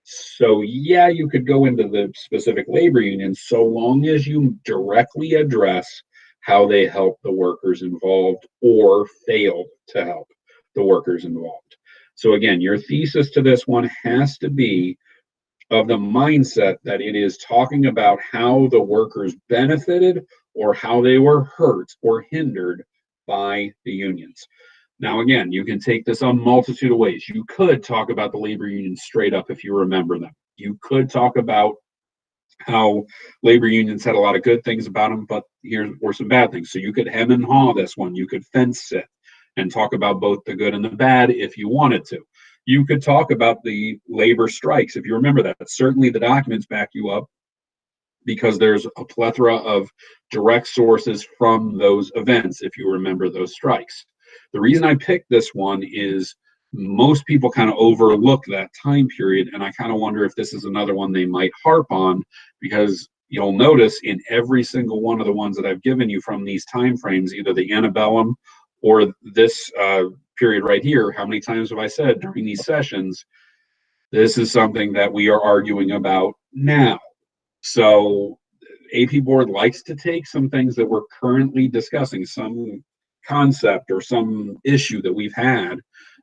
Speaker 1: So yeah, you could go into the specific labor unions so long as you directly address how they help the workers involved or failed to help the workers involved. So again, your thesis to this one has to be of the mindset that it is talking about how the workers benefited or how they were hurt or hindered by the unions. Now, again, you can take this a multitude of ways. You could talk about the labor unions straight up if you remember them. You could talk about how labor unions had a lot of good things about them, but here were some bad things. So you could hem and haw this one. You could fence it and talk about both the good and the bad if you wanted to. You could talk about the labor strikes if you remember that. Certainly the documents back you up because there's a plethora of direct sources from those events if you remember those strikes. The reason I picked this one is most people kind of overlook that time period, and I kind of wonder if this is another one they might harp on, because you'll notice in every single one of the ones that I've given you from these time frames, either the antebellum or this period right here, how many times have I said during these sessions, this is something that we are arguing about now. So AP Board likes to take some things that we're currently discussing, some concept or some issue that we've had.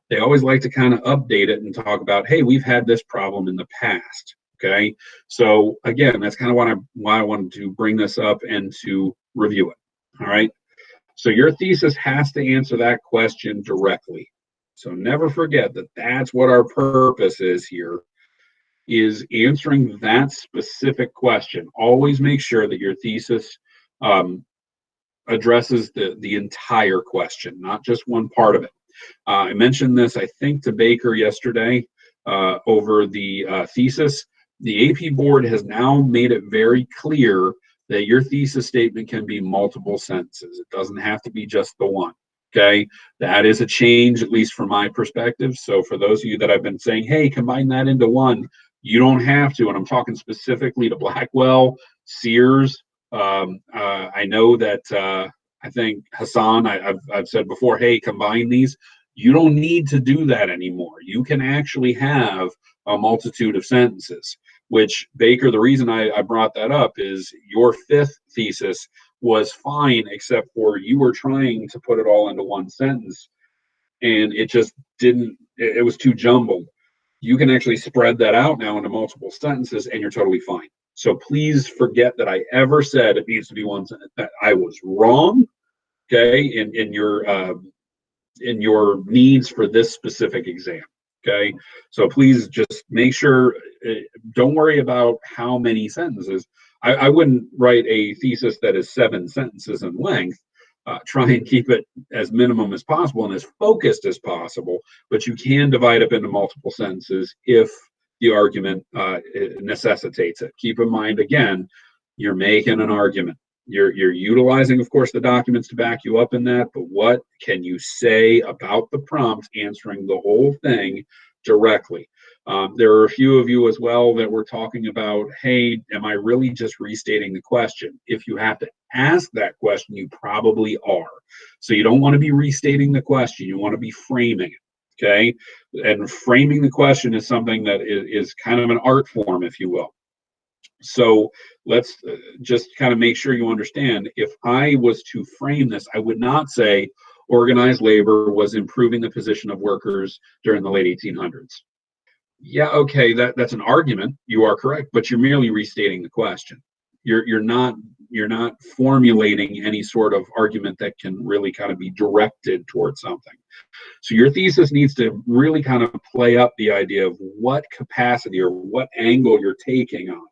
Speaker 1: They always like to kind of update it and talk about, hey, we've had this problem in the past. Okay. So again, that's kind of why I wanted to bring this up and to review it. All right. So your thesis has to answer that question directly. So never forget that that's what our purpose is here, is answering that specific question. Always make sure that your thesis addresses the entire question, not just one part of it. I mentioned this, I think, to Baker yesterday over the thesis. The AP Board has now made it very clear that your thesis statement can be multiple sentences. It doesn't have to be just the one. Okay, that is a change, at least from my perspective. So for those of you that have been saying, hey, combine that into one, you don't have to. And I'm talking specifically to Blackwell, Sears. I know that I think Hassan, I've said before, hey, combine these. You don't need to do that anymore. You can actually have a multitude of sentences, which, Baker, the reason I brought that up is your fifth thesis was fine, except for you were trying to put it all into one sentence, and it just didn't, it was too jumbled. You can actually spread that out now into multiple sentences, and you're totally fine. So please forget that I ever said it needs to be one sentence. That I was wrong, okay, in your needs for this specific exam. Okay, so please just make sure, don't worry about how many sentences. I wouldn't write a thesis that is 7 sentences in length, Try and keep it as minimum as possible and as focused as possible, but you can divide up into multiple sentences if the argument necessitates it. Keep in mind, again, you're making an argument. You're utilizing, of course, the documents to back you up in that, but what can you say about the prompt, answering the whole thing directly? There are a few of you as well that were talking about, hey, am I really just restating the question? If you have to ask that question, you probably are. So you don't want to be restating the question. You want to be framing it, okay? And framing the question is something that is kind of an art form, if you will. So let's just kind of make sure you understand. If I was to frame this, I would not say organized labor was improving the position of workers during the late 1800s. Yeah, okay, that's an argument. You are correct, but you're merely restating the question. You're not formulating any sort of argument that can really kind of be directed towards something. So your thesis needs to really kind of play up the idea of what capacity or what angle you're taking on it.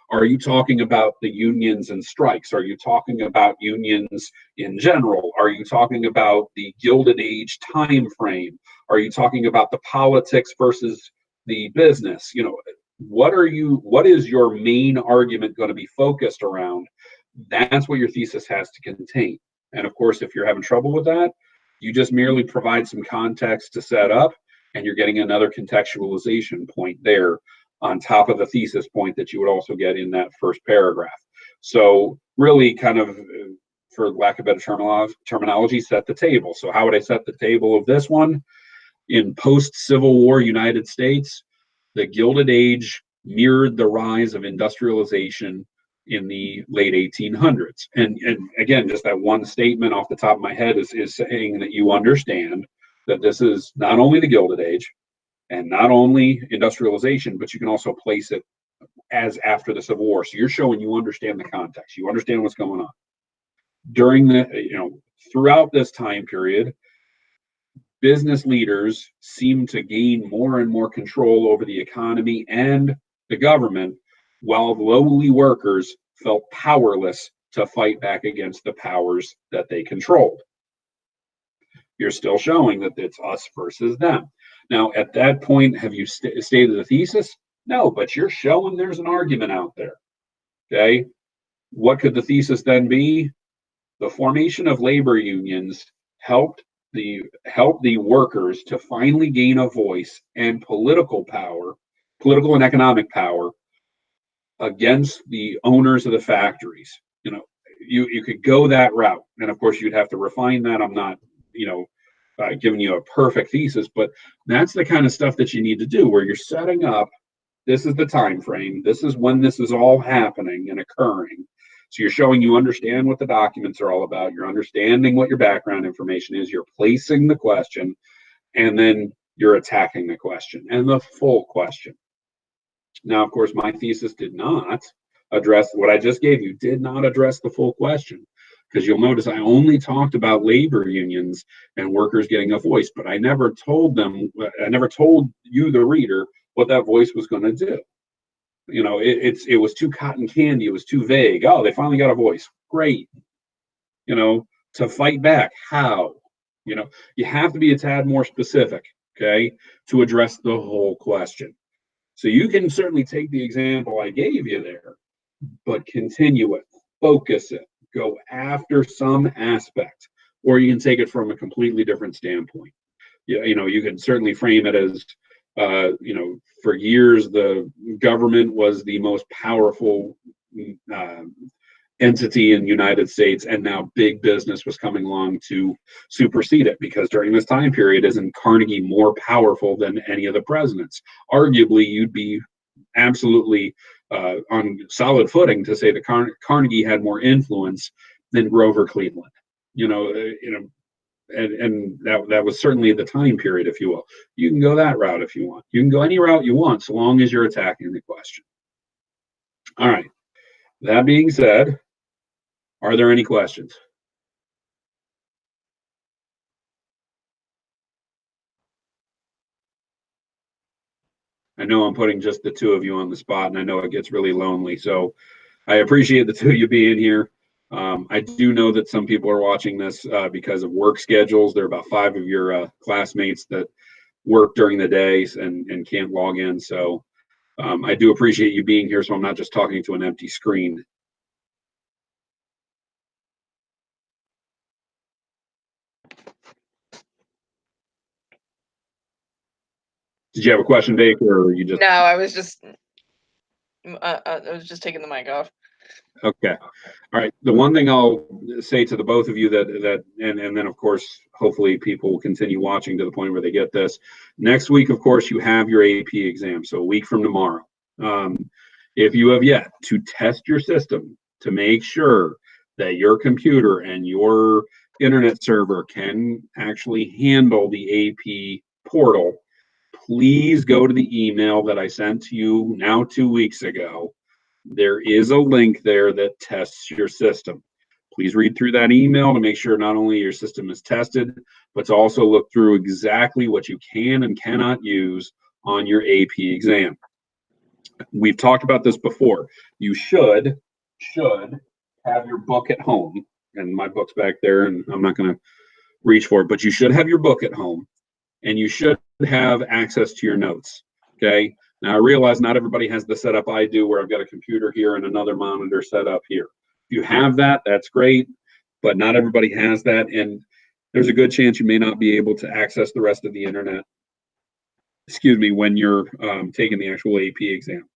Speaker 1: Are you talking about the unions and strikes? Are you talking about unions in general? Are you talking about the Gilded Age time frame? Are you talking about the politics versus the business? What is your main argument going to be focused around? That's what your thesis has to contain. And of course, if you're having trouble with that, you just merely provide some context to set up, and you're getting another contextualization point there on top of the thesis point that you would also get in that first paragraph. So really kind of, for lack of better terminology, set the table. So how would I set the table of this one? In post-Civil War United States, the Gilded Age mirrored the rise of industrialization in the late 1800s. And again, just that one statement off the top of my head is saying that you understand that this is not only the Gilded Age, and not only industrialization, but you can also place it as after the Civil War. So you're showing you understand the context, you understand what's going on. During throughout this time period, business leaders seem to gain more and more control over the economy and the government, while lowly workers felt powerless to fight back against the powers that they controlled. You're still showing that it's us versus them. Now, at that point, have you stated the thesis? No, but you're showing there's an argument out there. Okay. What could the thesis then be? The formation of labor unions helped the workers to finally gain a voice and political and economic power against the owners of the factories. You could go that route, and of course you'd have to refine that. I'm not giving you a perfect thesis, but that's the kind of stuff that you need to do, where you're setting up, this is the time frame, this is when this is all happening and occurring. So you're showing you understand what the documents are all about, you're understanding what your background information is, you're placing the question, and then you're attacking the question and the full question. Now, of course, my thesis did not address what I just gave you, did not address the full question. Because you'll notice I only talked about labor unions and workers getting a voice, but I never told you, the reader, what that voice was going to do. It was too cotton candy. It was too vague. Oh, they finally got a voice. Great. To fight back, how? You have to be a tad more specific, okay, to address the whole question. So you can certainly take the example I gave you there, but continue it, focus it. Go after some aspect, or you can take it from a completely different standpoint. You can certainly frame it as, for years the government was the most powerful entity in the United States, and now big business was coming along to supersede it, because during this time period, isn't Carnegie more powerful than any of the presidents? Arguably, you'd be absolutely on solid footing to say that Carnegie had more influence than Grover Cleveland. And that was certainly the time period, if you will. You can go that route if you want. You can go any route you want, so long as you're attacking the question. All right. That being said, are there any questions? I know I'm putting just the two of you on the spot, and I know it gets really lonely. So I appreciate the two of you being here. I do know that some people are watching this because of work schedules. There are about 5 of your classmates that work during the days and can't log in. So I do appreciate you being here, so I'm not just talking to an empty screen. Did you have a question, Baker, or you just?
Speaker 2: No, I was just taking the mic off.
Speaker 1: Okay. All right. The one thing I'll say to the both of you and then of course, hopefully people will continue watching to the point where they get this. Next week, of course, you have your AP exam. So a week from tomorrow. If you have yet to test your system to make sure that your computer and your internet server can actually handle the AP portal, please go to the email that I sent to you now 2 weeks ago. There is a link there that tests your system. Please read through that email to make sure not only your system is tested, but to also look through exactly what you can and cannot use on your AP exam. We've talked about this before. You should have your book at home, and my book's back there, and I'm not going to reach for it, but you should have your book at home, and you should have access to your notes. Okay. Now I realize not everybody has the setup I do where I've got a computer here and another monitor set up here. If you have that, that's great, but not everybody has that. And there's a good chance you may not be able to access the rest of the internet, when you're taking the actual AP exam.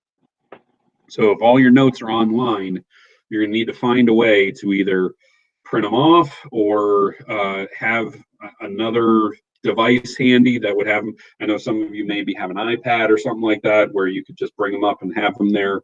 Speaker 1: So if all your notes are online, you're gonna need to find a way to either print them off or have another device handy that would have them. I know some of you maybe have an iPad or something like that where you could just bring them up and have them there.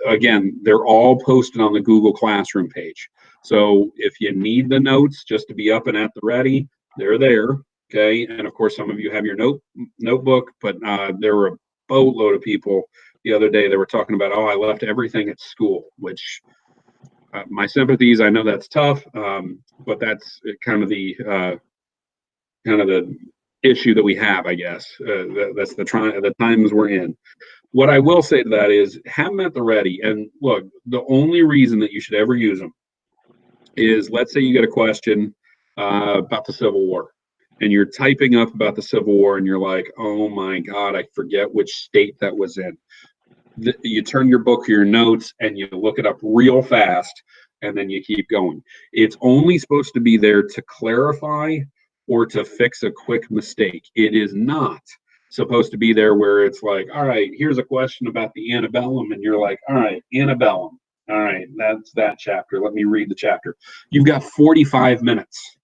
Speaker 1: Again, they're all posted on the Google Classroom page. So if you need the notes just to be up and at the ready, they're there. Okay. And of course, some of you have your notebook, but there were a boatload of people the other day. They were talking about, oh, I left everything at school, which my sympathies. I know that's tough, but that's kind of the issue that we have, I guess. That's the times we're in. What I will say to that is have them at the ready. And look, the only reason that you should ever use them is, let's say you get a question about the Civil War, and you're typing up about the Civil War, and you're like, oh my God, I forget which state that was in. You turn your book or your notes and you look it up real fast, and then you keep going. It's only supposed to be there to clarify or to fix a quick mistake. It is not supposed to be there where it's like, all right, here's a question about the antebellum, and you're like, all right, antebellum. All right, that's that chapter. Let me read the chapter. You've got 45 minutes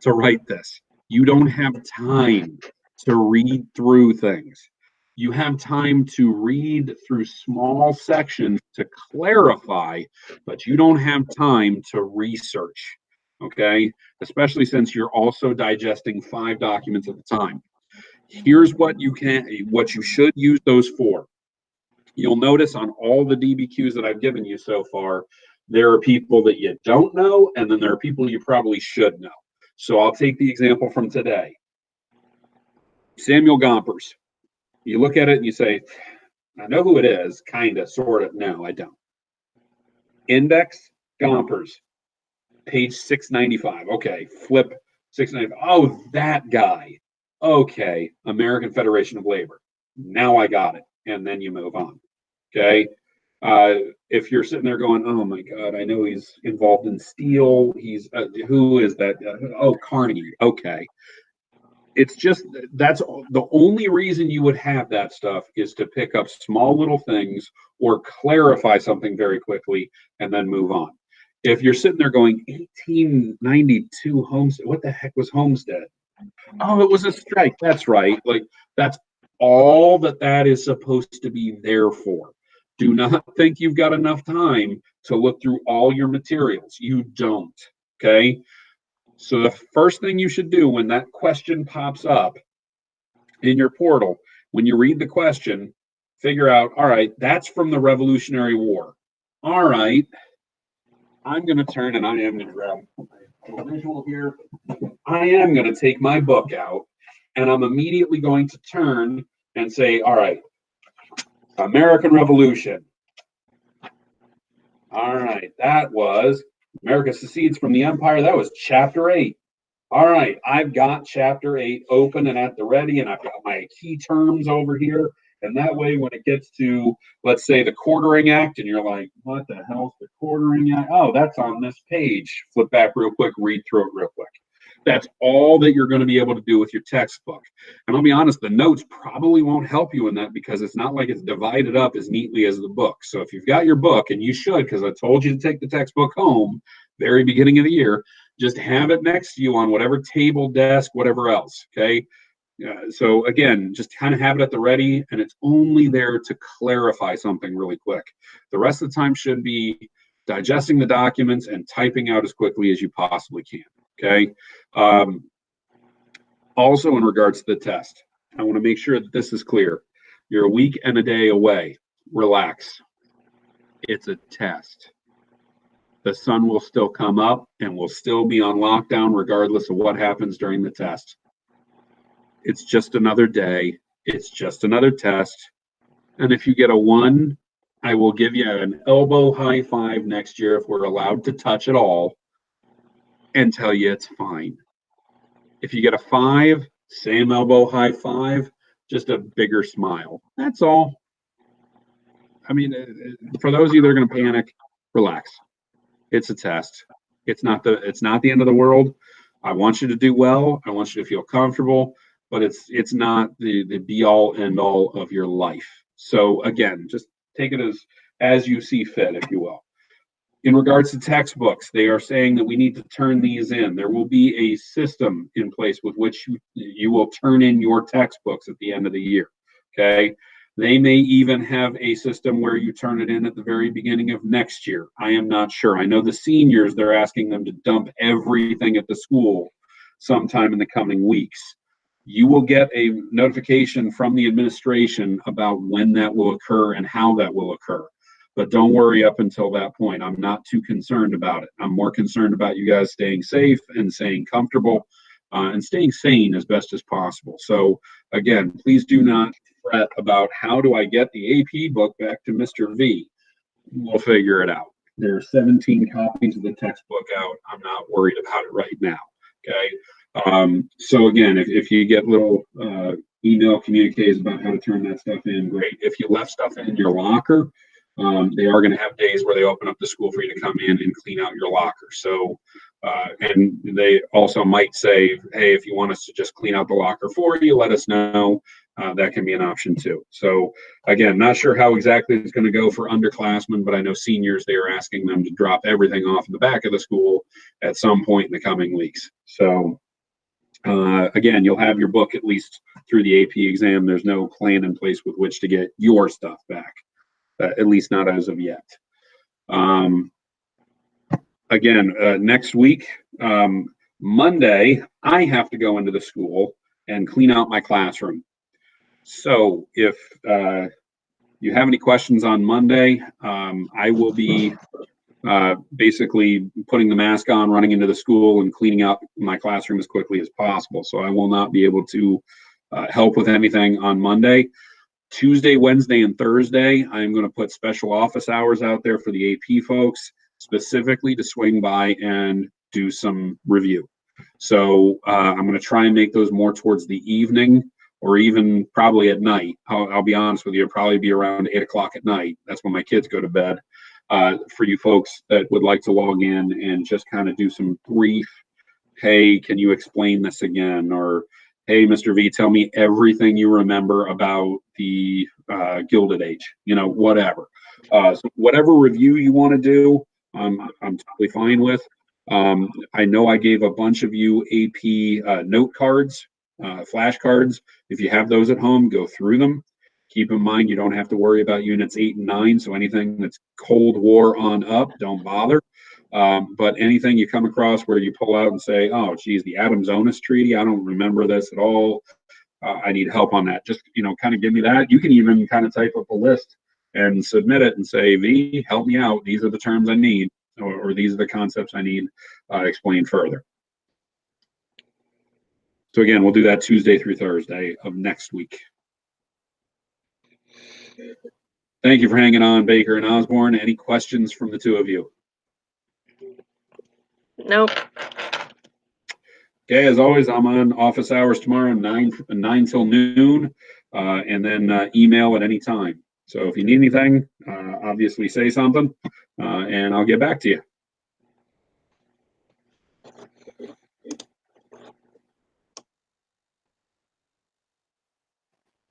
Speaker 1: to write this. You don't have time to read through things. You have time to read through small sections to clarify, but you don't have time to research. Okay, especially since you're also digesting 5 documents at a time. Here's what you should use those for. You'll notice on all the DBQs that I've given you so far, there are people that you don't know, and then there are people you probably should know. So I'll take the example from today. Samuel Gompers. You look at it and you say, I know who it is, kind of, sort of. No, I don't. Index Gompers, page 695. Okay, flip 695. Oh, that guy. Okay, American Federation of Labor. Now I got it. And then you move on. Okay. If you're sitting there going, oh my God, I know he's involved in steel. He's who is that? Oh, Carnegie. Okay. It's just that's the only reason you would have that stuff is to pick up small little things or clarify something very quickly and then move on. If you're sitting there going 1892 Homestead, what the heck was Homestead? Oh, it was a strike. That's right. Like that's all that is supposed to be there for. Do not think you've got enough time to look through all your materials. You don't. Okay. So the first thing you should do when that question pops up in your portal, when you read the question, figure out, all right, that's from the Revolutionary War. All right, I'm going to turn and I am going to grab my visual here. I am going to take my book out and I'm immediately going to turn and say, all right, American Revolution. All right, that was America secedes from the empire. That was chapter 8. All right, I've got chapter 8 open and at the ready, and I've got my key terms over here. And that way, when it gets to, let's say, the Quartering Act, and you're like, what the hell's the Quartering Act? Oh, that's on this page. Flip back real quick, read through it real quick. That's all that you're going to be able to do with your textbook. And I'll be honest, the notes probably won't help you in that because it's not like it's divided up as neatly as the book. So if you've got your book, and you should, because I told you to take the textbook home very beginning of the year, just have it next to you on whatever table, desk, whatever else. Okay. So again, just kind of have it at the ready, and it's only there to clarify something really quick. The rest of the time should be digesting the documents and typing out as quickly as you possibly can. Okay. Also, in regards to the test, I want to make sure that this is clear. You're a week and a day away. Relax. It's a test. The sun will still come up and we'll still be on lockdown regardless of what happens during the test. It's just another day. It's just another test. And if you get a 1, I will give you an elbow high five next year if we're allowed to touch at all and tell you it's fine. If you get a 5, same elbow high five, just a bigger smile. That's all. I mean, for those of you that are going to panic, relax. It's a test. It's not the end of the world. I want you to do well. I want you to feel comfortable, but it's not the be all end all of your life. So again, just take it as you see fit, if you will. In regards to textbooks, they are saying that we need to turn these in. There will be a system in place with which you will turn in your textbooks at the end of the year. Okay. They may even have a system where you turn it in at the very beginning of next year. I am not sure. I know the seniors, they're asking them to dump everything at the school sometime in the coming weeks. You will get a notification from the administration about when that will occur and how that will occur. But don't worry up until that point. I'm not too concerned about it. I'm more concerned about you guys staying safe and staying comfortable and staying sane as best as possible. So again, please do not fret about how do I get the AP book back to Mr. V. We'll figure it out. There are 17 copies of the textbook out. I'm not worried about it right now. Okay. So again, if you get little email communiques about how to turn that stuff in, great. If you left stuff in your locker, they are going to have days where they open up the school for you to come in and clean out your locker. So, and they also might say, hey, if you want us to just clean out the locker for you, let us know. That can be an option too. So again, not sure how exactly it's going to go for underclassmen, but I know seniors, they are asking them to drop everything off in the back of the school at some point in the coming weeks. So again, you'll have your book at least through the AP exam. There's no plan in place with which to get your stuff back. At least not as of yet. Again, next week, Monday, I have to go into the school and clean out my classroom. So if you have any questions on Monday, I will be basically putting the mask on, running into the school and cleaning out my classroom as quickly as possible. So I will not be able to help with anything on Monday. Tuesday, Wednesday, and Thursday, I'm going to put special office hours out there for the AP folks, specifically to swing by and do some review. So I'm going to try and make those more towards the evening or even probably at night. I'll be honest with you, it'll probably be around 8 o'clock at night. That's when my kids go to bed. For you folks that would like to log in and just kind of do some brief, hey, can you explain this again? Or hey, Mr. V, tell me everything you remember about the Gilded Age, whatever. So whatever review you want to do, I'm totally fine with. I know I gave a bunch of you AP note cards, flashcards. If you have those at home, go through them. Keep in mind, you don't have to worry about units 8 and 9. So anything that's Cold War on up, don't bother. But anything you come across where you pull out and say, oh, geez, the Adams-Onis Treaty, I don't remember this at all. I need help on that. Just, kind of give me that. You can even kind of type up a list and submit it and say, V, help me out. These are the terms I need, or these are the concepts I need explained further. So again, we'll do that Tuesday through Thursday of next week. Thank you for hanging on, Baker and Osborne. Any questions from the two of you?
Speaker 2: Nope.
Speaker 1: Okay, as always, I'm on office hours tomorrow, 9 till noon, and then email at any time. So if you need anything, obviously say something, and I'll get back to you.